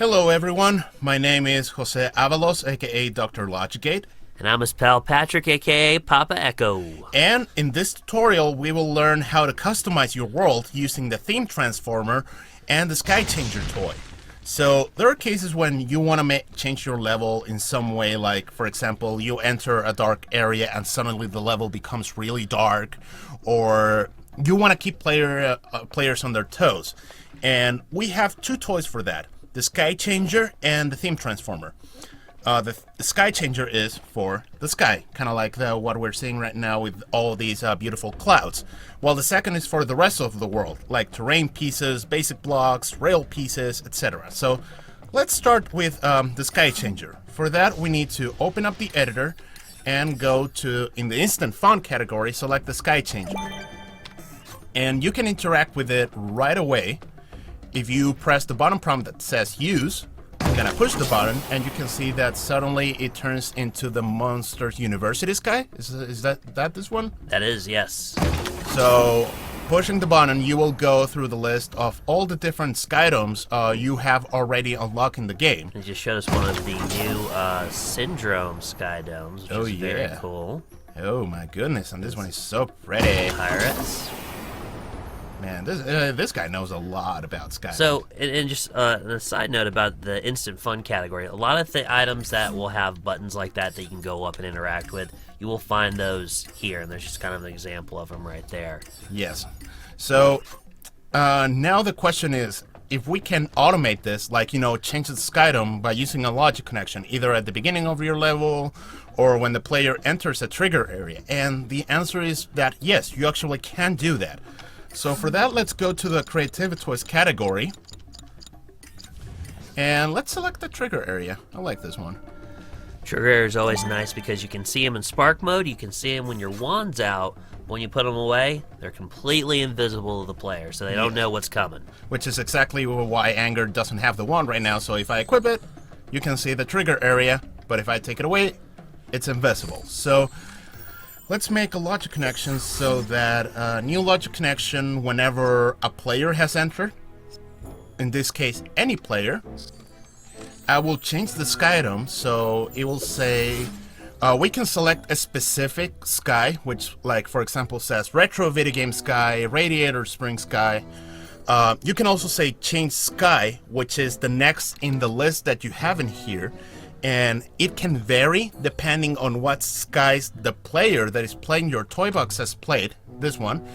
Hello everyone, my name is Jose Avalos, aka Dr. Logicate. And I'm his pal Patrick, aka Papa Echo. And in this tutorial, we will learn how to customize your world using the Theme Transformer and the Sky Changer toy. So there are cases when you want to change your level in some way, like for example, you enter a dark area and suddenly the level becomes really dark, or you want to keep players on their toes. And we have two toys for that, the Sky Changer and the Theme Transformer. The Sky Changer is for the sky, kind of like what we're seeing right now with all these beautiful clouds. While the second is for the rest of the world, like terrain pieces, basic blocks, rail pieces, etc. So let's start with the Sky Changer. For that, we need to open up the editor and go to, in the Instant Font category, select the Sky Changer. And you can interact with it right away. If you press the bottom prompt that says Use, I'm gonna push the button, and you can see that suddenly it turns into the Monsters University sky. Is that this one? That is, yes. So, pushing the button, you will go through the list of all the different skydomes you have already unlocked in the game. It just showed us one of the new Syndrome skydomes, which is very cool. Oh my goodness, and this one is so pretty. Pirates. Man, this guy knows a lot about Sky. So, and just a side note about the Instant Fun category, a lot of the items that will have buttons like that you can go up and interact with, you will find those here, and there's just kind of an example of them right there. Yes. So, now the question is, if we can automate this, like, change the skydome by using a logic connection, either at the beginning of your level or when the player enters a trigger area. And the answer is that, yes, you actually can do that. So for that, let's go to the Creativity Toys category. And let's select the trigger area. I like this one. Trigger area is always nice because you can see them in spark mode, you can see them when your wand's out. When you put them away, they're completely invisible to the player, so they don't know what's coming. Which is exactly why Anger doesn't have the wand right now. So if I equip it, you can see the trigger area, but if I take it away, it's invisible. So let's make a logic connection so that a new logic connection whenever a player has entered, in this case any player, I will change the skydome so it will say, we can select a specific sky, which like for example says Retro Video Game Sky, Radiator Spring Sky. You can also say change sky, which is the next in the list that you have in here. And it can vary depending on what skies the player that is playing your toy box has played, this one.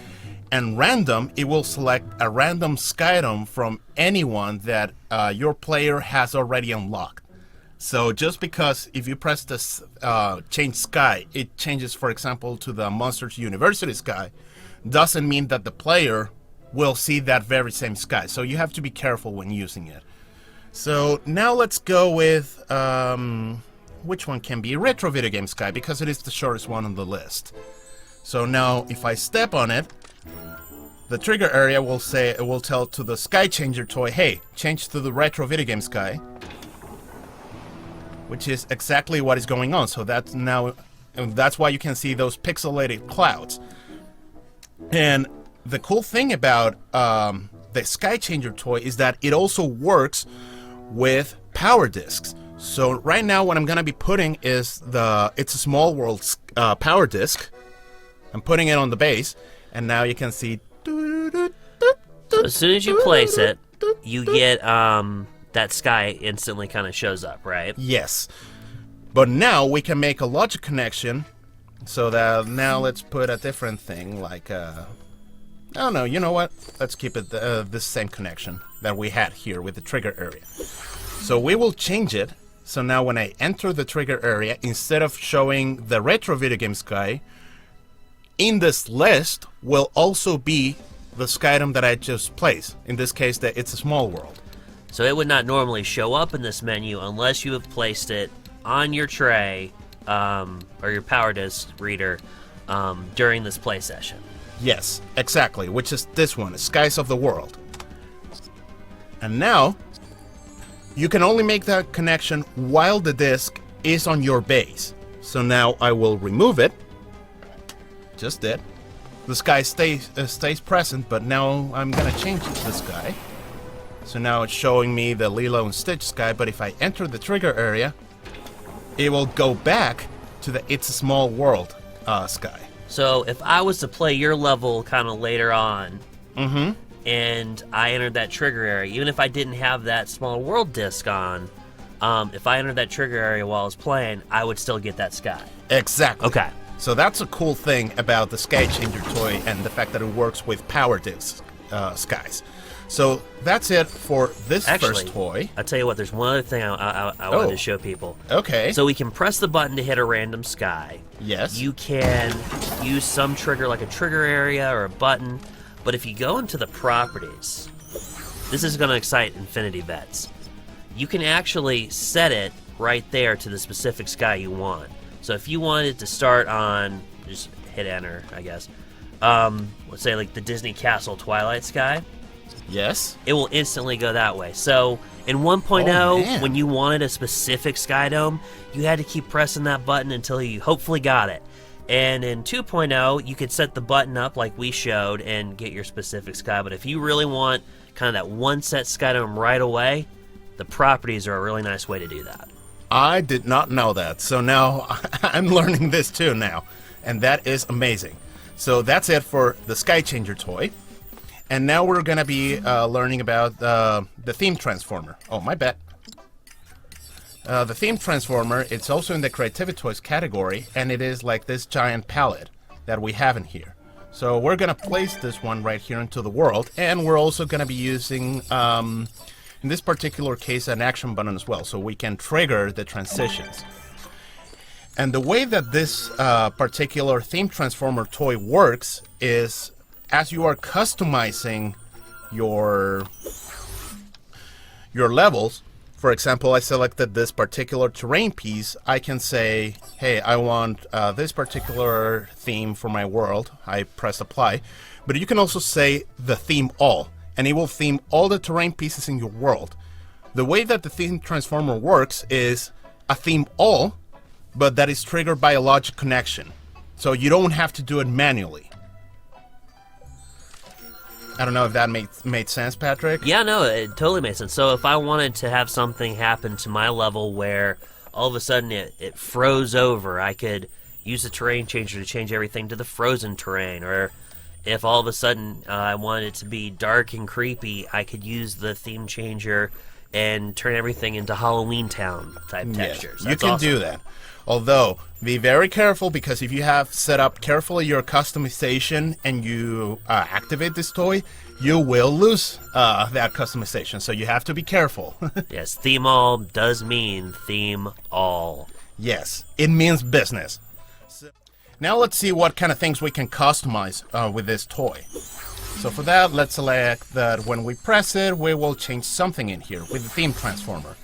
And random, it will select a random skydome from anyone that your player has already unlocked. So just because if you press this change sky, it changes, for example, to the Monsters University sky, doesn't mean that the player will see that very same sky. So you have to be careful when using it. So now let's go with, which one can be? Retro Video Game Sky, because it is the shortest one on the list. So now if I step on it, the trigger area will say, it will tell to the Sky Changer toy, hey, change to the Retro Video Game Sky. Which is exactly what is going on. So that's why you can see those pixelated clouds. And the cool thing about the Sky Changer toy is that it also works with power discs. So right now what I'm gonna be putting is It's a Small World power disc. I'm putting it on the base, and now you can see. So as soon as you place it, you get that sky instantly kind of shows up, right? Yes. But now we can make a logic connection so that now let's put a different thing like I don't know, you know what? Let's keep it the same connection that we had here with the trigger area. So we will change it. So now when I enter the trigger area, instead of showing the Retro Video Game Sky, in this list will also be the skydome that I just placed. In this case, that It's a Small World. So it would not normally show up in this menu unless you have placed it on your tray or your power disc reader during this play session. Yes, exactly, which is this one, Skies of the World. And now, you can only make that connection while the disc is on your base. So now I will remove it. Just did. The sky stays present, but now I'm gonna change the sky. So now it's showing me the Lilo and Stitch sky, but if I enter the trigger area, it will go back to the It's a Small World sky. So if I was to play your level kind of later on, and I entered that trigger area, even if I didn't have that Small World disc on, if I entered that trigger area while I was playing, I would still get that sky. Exactly. Okay. So that's a cool thing about the Sky Changer toy and the fact that it works with power disc skies. So that's it for this first toy. I'll tell you what, there's one other thing I wanted to show people. Okay. So we can press the button to hit a random sky. Yes. You can use some trigger, like a trigger area or a button, but if you go into the properties, this is going to excite Infinity Vets. You can actually set it right there to the specific sky you want. So if you wanted to start on, just hit enter, I guess. Let's say like the Disney Castle Twilight sky. Yes. It will instantly go that way. So in 1.0, when you wanted a specific Sky Dome, you had to keep pressing that button until you hopefully got it. And in 2.0, you could set the button up like we showed and get your specific sky. But if you really want kind of that one set Sky Dome right away, the properties are a really nice way to do that. I did not know that. So now I'm learning this too now. And that is amazing. So that's it for the Sky Changer toy. And now we're going to be learning about the Theme Transformer. Oh, my bad. The Theme Transformer, it's also in the Creativity Toys category, and it is like this giant palette that we have in here. So we're going to place this one right here into the world, and we're also going to be using, in this particular case, an action button as well, so we can trigger the transitions. And the way that this particular Theme Transformer toy works is, as you are customizing your levels, for example, I selected this particular terrain piece, I can say, hey, I want this particular theme for my world. I press apply. But you can also say the theme all, and it will theme all the terrain pieces in your world. The way that the Theme Transformer works is a theme all, but that is triggered by a logic connection. So you don't have to do it manually. I don't know if that made sense, Patrick. Yeah, no, it totally makes sense. So if I wanted to have something happen to my level where all of a sudden it froze over, I could use the terrain changer to change everything to the frozen terrain. Or if all of a sudden I wanted it to be dark and creepy, I could use the theme changer and turn everything into Halloween Town type textures. You can do that. Although, be very careful, because if you have set up carefully your customization and you activate this toy, you will lose that customization. So you have to be careful. Yes, theme all does mean theme all. Yes, it means business. So, now let's see what kind of things we can customize with this toy. So for that, let's select that when we press it, we will change something in here with the Theme Transformer.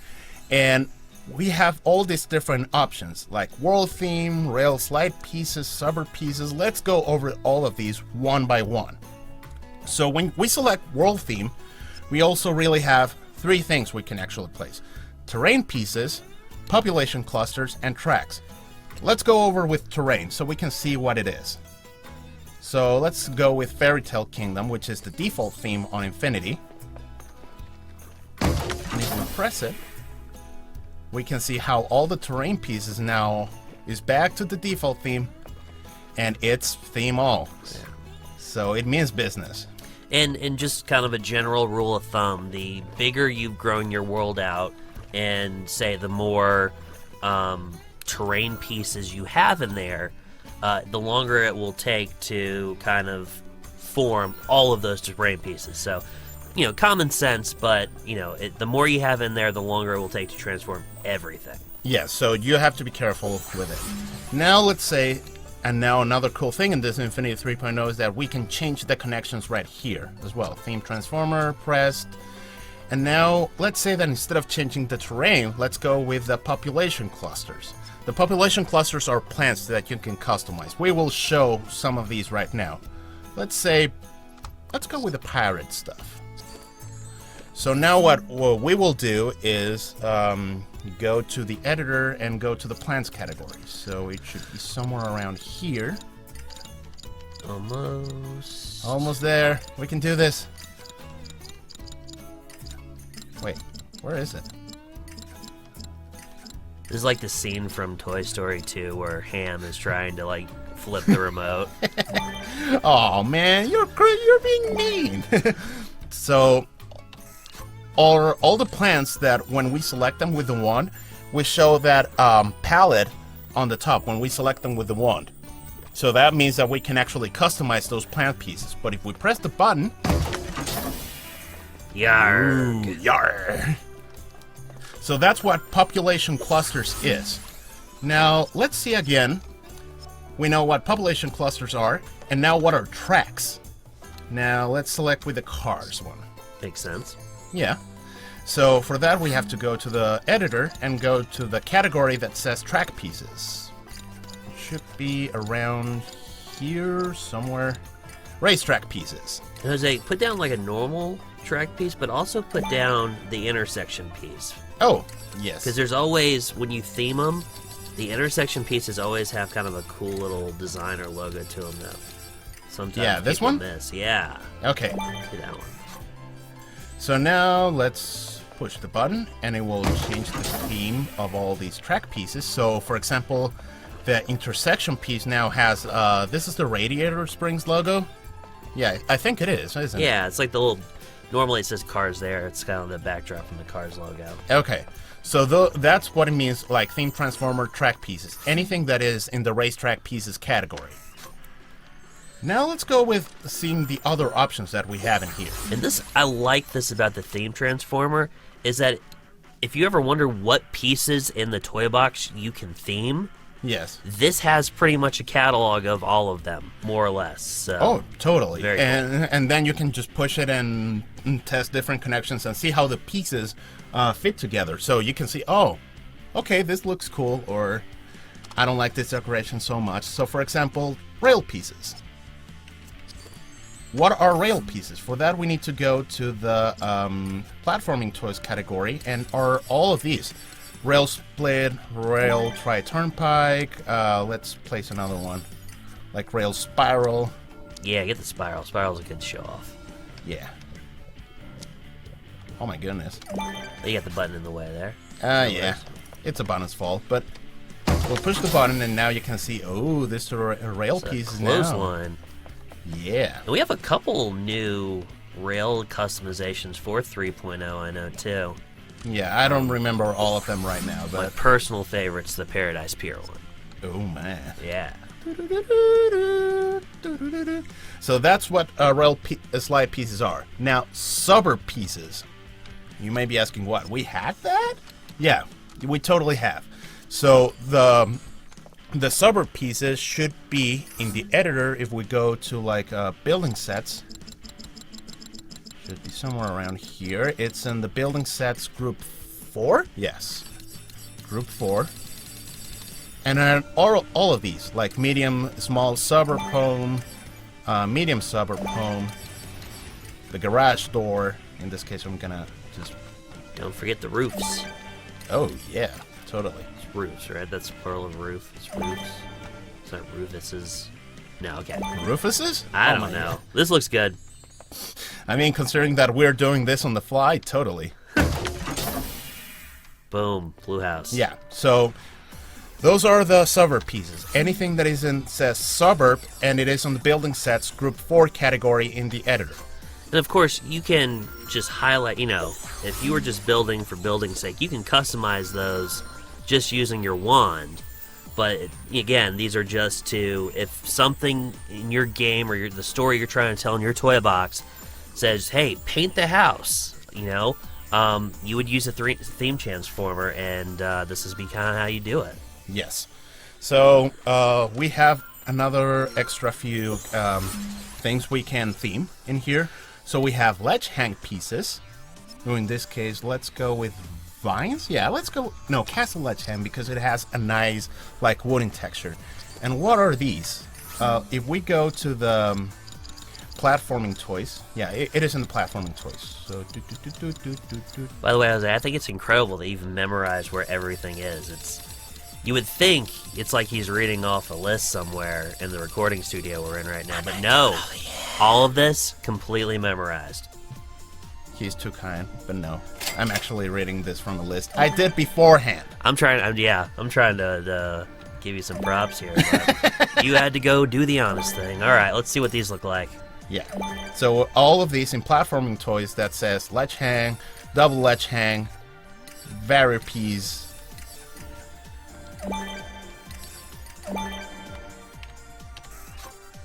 And we have all these different options, like world theme, rail slide pieces, suburb pieces. Let's go over all of these one by one. So when we select world theme, we also really have three things we can actually place: terrain pieces, population clusters, and tracks. Let's go over with terrain so we can see what it is. So let's go with Fairy Tale Kingdom, which is the default theme on Infinity. And if we press it, we can see how all the terrain pieces now is back to the default theme, and it's theme all. So it means business. And just kind of a general rule of thumb, the bigger you've grown your world out, and say the more terrain pieces you have in there, the longer it will take to kind of form all of those terrain pieces. So, you know, common sense, but, you know, the more you have in there, the longer it will take to transform everything. Yes, so you have to be careful with it. Now let's say, and now another cool thing in this Infinity 3.0 is that we can change the connections right here as well. Theme Transformer, pressed. And now let's say that instead of changing the terrain, let's go with the population clusters. The population clusters are plants that you can customize. We will show some of these right now. Let's go with the pirate stuff. So now what we will do is go to the editor and go to the plants category. So it should be somewhere around here. Almost. Almost there. We can do this. Where is it? This is like the scene from Toy Story 2 where Ham is trying to like flip the remote. Oh man, you're being mean. So all the plants that when we select them with the wand, we show that palette on the top when we select them with the wand. So that means that we can actually customize those plant pieces. But if we press the button, Yarg. ooh, yar. So that's what population clusters is. Now let's see again. We know what population clusters are, and now what are tracks? Now let's select with the cars one. Makes sense. Yeah. So for that we have to go to the editor and go to the category that says track pieces. Should be around here somewhere. Racetrack pieces. Jose, put down like a normal track piece, but also put down the intersection piece. Oh, yes. Because there's always, when you theme them, the intersection pieces always have kind of a cool little design or logo to them that sometimes Yeah, this people one? miss. Yeah, Okay. do that one. So now let's push the button and it will change the theme of all these track pieces. So for example, the intersection piece now has, this is the Radiator Springs logo. Yeah, I think it is, isn't it? Yeah, it's like the little, normally it says Cars there. It's kind of the backdrop from the Cars logo. Okay. So that's what it means, like theme transformer track pieces. Anything that is in the racetrack pieces category. Now let's go with seeing the other options that we have in here. And this, I like this about the theme transformer, is that if you ever wonder what pieces in the toy box you can theme, Yes. this has pretty much a catalog of all of them, more or less. So. Oh, totally. Very cool. And then you can just push it and test different connections and see how the pieces fit together. So you can see, oh, okay, this looks cool, or I don't like this decoration so much. So for example, rail pieces. What are rail pieces? For that we need to go to the platforming toys category, and are all of these. Rail split, rail tri-turnpike, let's place another one. Like rail spiral. Yeah, get the Spiral. Spiral's a good show off. Yeah. Oh my goodness. You got the button in the way there. Yeah. It's a bonus fault, but we'll push the button and now you can see, oh, this rail It's a piece is now. clothesline. Yeah. And we have a couple new rail customizations for 3.0, I know, too. Yeah, I don't remember all of them right now, My but personal favorite's the Paradise Pier one. oh man. Yeah. So that's what slide pieces are. Now, suburb pieces. You may be asking, what? We had that? Yeah, we totally have. So the suburb pieces should be in the editor if we go to like building sets. Should be somewhere around here. It's in the building sets group 4. Yes, group 4. And then all of these, like medium, small suburb home, medium suburb home, the garage door. In this case, I'm gonna just. Don't forget the roofs. Oh yeah, totally. It's roofs, right? That's plural of roof. It's roofs. It's not roof. This is. No, okay. Rufuses? I Oh don't my know. God. This looks good. I mean, considering that we're doing this on the fly, totally. Boom. Blue house. Yeah. So those are the suburb pieces. Anything that says suburb and it is on the building sets group 4 category in the editor. And of course, you can just highlight, if you were just building for building's sake, you can customize those just using your wand. But again, these are just to, if something in your game or the story you're trying to tell in your toy box says, hey, paint the house, you would use a theme transformer, and this is kind of how you do it. Yes. So we have another extra few things we can theme in here. So we have ledge hang pieces. In this case, let's go with vines. Yeah, let's go. No, castle ledge hang because it has a nice like wooden texture. And what are these? If we go to the platforming toys, yeah, it is in the platforming toys. So By the way, Jose, I think it's incredible to even memorize where everything is. You would think it's like he's reading off a list somewhere in the recording studio we're in right now, but no. All of this completely memorized. he's too kind, but no. I'm actually reading this from the list. I did beforehand. I'm trying to give you some props here. But you had to go do the honest thing. All right, let's see what these look like. Yeah. So all of these in platforming toys that says ledge hang, double ledge hang, Varipies.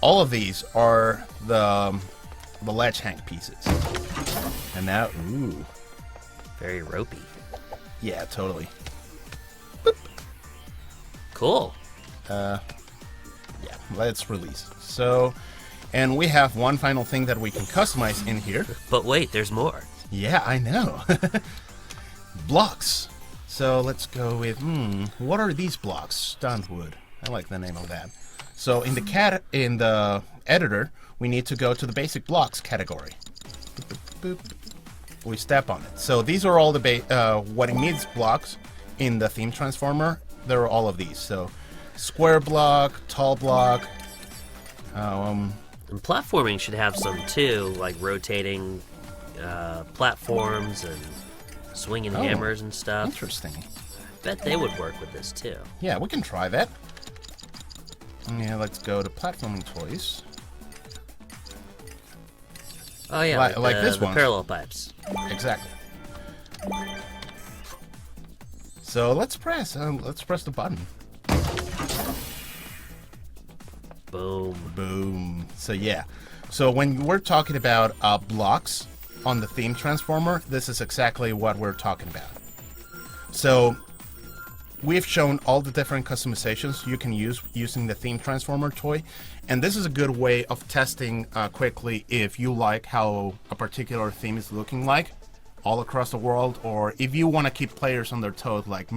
All of these are the ledge hang pieces. And now, ooh. Very ropey. Yeah, totally. Cool. Yeah, let's release. So, and we have one final thing that we can customize in here. But wait, there's more. Yeah, I know. Blocks. So let's go with, what are these blocks? Stuntwood. I like the name of that. So in the editor, we need to go to the basic blocks category. Boop, boop, boop. We step on it. So these are all the what it needs blocks in the theme transformer. There are all of these. So square block, tall block. And platforming should have some too, like rotating platforms and swinging hammers and stuff. Interesting. Bet they would work with this too. Yeah, we can try that. Yeah, let's go to platforming toys. Oh yeah, like this the one. parallel pipes. Exactly. So let's press the button. Boom. Boom. So yeah. So when we're talking about blocks on the theme transformer, this is exactly what we're talking about. So we've shown all the different customizations you can use using the theme transformer toy, and this is a good way of testing quickly if you like how a particular theme is looking like all across the world, or if you want to keep players on their toes, like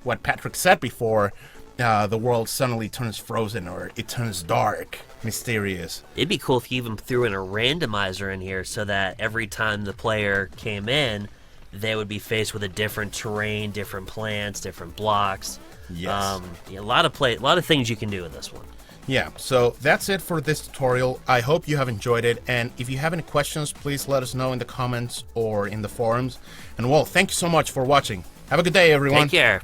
what Patrick said before. The world suddenly turns frozen, or it turns dark, mysterious. It'd be cool if you even threw in a randomizer in here so that every time the player came in, they would be faced with a different terrain, different plants, different blocks. Yes. Yeah, a lot of things you can do with this one. Yeah, so that's it for this tutorial. I hope you have enjoyed it, and if you have any questions, please let us know in the comments or in the forums. And well, thank you so much for watching. Have a good day, everyone. Take care.